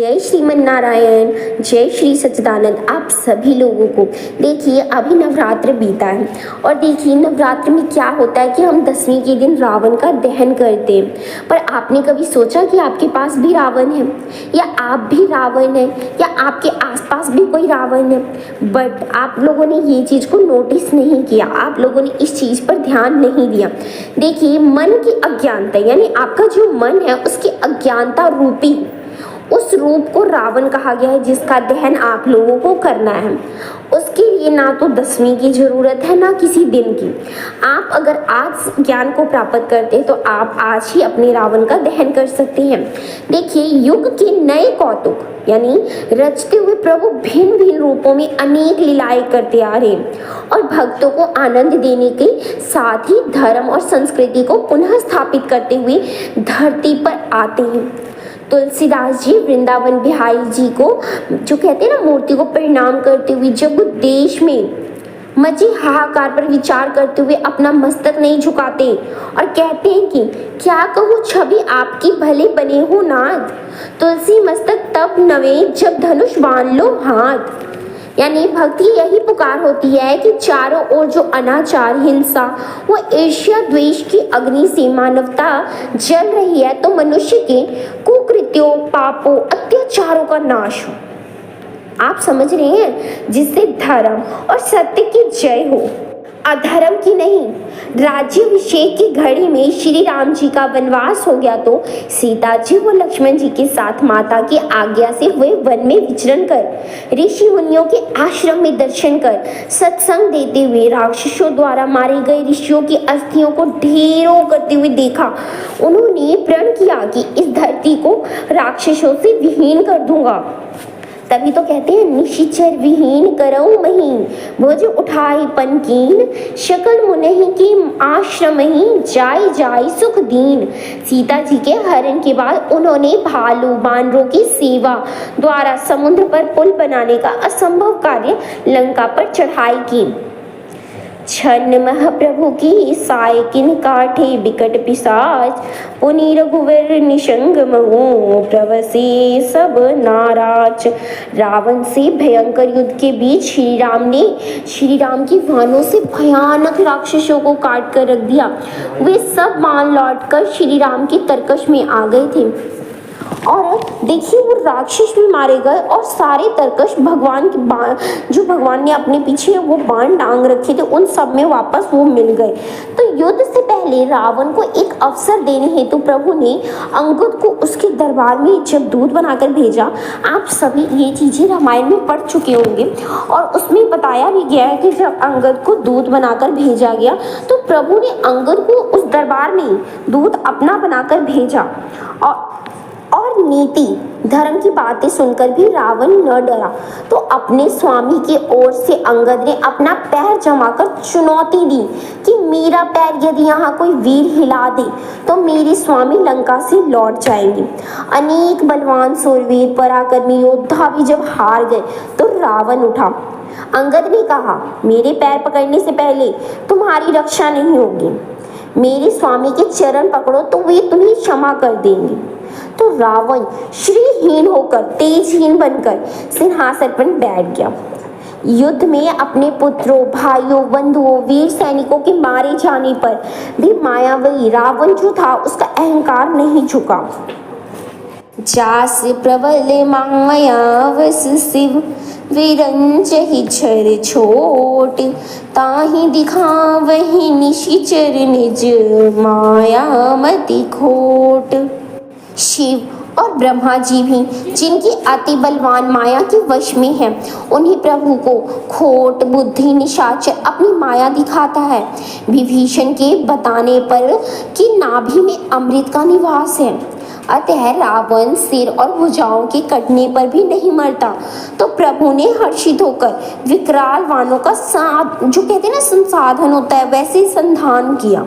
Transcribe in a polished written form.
जय श्रीमन नारायण, जय श्री सच्चिदानंद। आप सभी लोगों को देखिए, अभी नवरात्र बीता है और देखिए नवरात्र में क्या होता है कि हम 10वीं के दिन रावण का दहन करते हैं। पर आपने कभी सोचा कि आपके पास भी रावण है, या आप भी रावण है, या आपके आसपास भी कोई रावण है? बट आप लोगों ने ये चीज़ को नोटिस नहीं किया, आप लोगों ने इस चीज़ पर ध्यान नहीं दिया। देखिए, मन की अज्ञानता यानी आपका जो मन है उसकी अज्ञानता रूपी उस रूप को रावण कहा गया है, जिसका दहन आप लोगों को करना है। उसके लिए ना तो 10वीं की जरूरत है ना किसी दिन की। आप अगर आज ज्ञान को प्राप्त करते हैं तो आप आज ही अपने रावण का दहन कर सकते हैं। देखिए, युग के नए कौतुक यानी रचते हुए प्रभु भिन्न भिन्न रूपों में अनेक लीलाएं करते आ रहे हैं और भक्तों को आनंद देने के साथ ही धर्म और संस्कृति को पुनः स्थापित करते हुए धरती पर आते हैं। तुलसीदास जी वृंदावन बिहारी जी को जो कहते हैं ना, मूर्ति को प्रणाम करते हुए जब वो देश में मचे हाहाकार पर विचार करते हुए अपना मस्तक नहीं झुकाते और कहते हैं कि क्या कहूँ छवि आपकी भले बने हो नाथ, तुलसी मस्तक तब नवे जब धनुष बांध लो हाथ। यानी भक्ति यही पुकार होती है कि चारों ओर जो अनाचार, हिंसा वो ईर्ष्या द्वेष की अग्नि से मानवता जल रही है, तो मनुष्य के कुकृत्यों, पापों, अत्याचारों का नाश हो। आप समझ रहे हैं, जिससे धर्म और सत्य की जय हो, अधर्म की नहीं। राज्याभिषेक की घड़ी में श्री राम जी का वनवास हो गया तो सीता जी व लक्ष्मण जी के साथ माता की आज्ञा से वे वन में विचरण कर, ऋषि मुनियों के आश्रम में दर्शन कर, सत्संग देते हुए राक्षसों द्वारा मारे गए ऋषियों की अस्थियों को ढेरों करते हुए देखा। उन्होंने प्रण किया कि इस धरती को राक्षसों से विहीन कर दूंगा। तभी तो कहते हैं, निशिचर विहीन करऊं मही, भुज उठाई पनकीन, शकल मुनहि की आश्रम ही, जाय जाय सुख दीन। सीता जी के हरण के बाद उन्होंने भालू बानरों की सेवा द्वारा समुद्र पर पुल बनाने का असंभव कार्य लंका पर चढ़ाई की। छन्न महाप्रभु की साय किन काठे बिकट पिशाच, पुनि रघुवर निशंग महु, प्रवसे सब नाराज। रावण से भयंकर युद्ध के बीच श्री राम की बाणों से भयानक राक्षसों को काट कर रख दिया। वे सब बाण लौटकर श्री राम की तरकश में आ गए थे और देखिए वो राक्षस भी मारे गए और सारे तरकश भगवान के बाण, जो भगवान ने अपने पीछे वो बाण डांग रखे थे, उन सब में वापस वो मिल गए। तो युद्ध से पहले रावण को एक अवसर देने हेतु प्रभु ने अंगद को उसके दरबार में जब दूत बनाकर भेजा। आप सभी ये चीजें रामायण में पढ़ चुके होंगे और उसमें बताया भी गया है कि जब अंगद को दूत बनाकर भेजा गया तो प्रभु ने अंगद को उस दरबार में दूत अपना बनाकर भेजा। और नीति धर्म की बातें सुनकर भी रावण न डरा, तो अपने स्वामी की ओर से अंगद ने अपना पैर जमाकर चुनौती दी कि मेरा पैर यदि यहाँ कोई वीर हिला दे तो मेरे स्वामी लंका से लौट जाएंगे। अनेक बलवान सूरवीर पराक्रमी योद्धा भी जब हार गए तो रावण उठा। अंगद ने कहा, मेरे पैर पकड़ने से पहले तुम्हारी रक्षा नहीं होगी, मेरे स्वामी के चरण पकड़ो तो वे तुम्हें क्षमा कर देंगे। तो रावण श्रीहीन होकर, तेजहीन बनकर सिंहासन पर बैठ गया। युद्ध में अपने पुत्रों, भाइयों, बंधुओं, वीर सैनिकों के मारे जाने पर भी मायावी रावण जो था उसका अहंकार नहीं झुका। जास प्रबल मायावस शिव, विरंजहि छर छोट, ताहि दिखावहि निशिचर निज, मायामति खोट। शिव और ब्रह्मा जी भी जिनकी अति बलवान माया के वश में है, उन्हीं प्रभु को खोट बुद्धि निशाचर अपनी माया दिखाता है। विभीषण के बताने पर कि नाभि में अमृत का निवास है, अतः रावण सिर और भुजाओं के कटने पर भी नहीं मरता। तो प्रभु ने हर्षित होकर विकराल वानों का जो कहते हैं ना संसाधन होता है, वैसे संधान किया।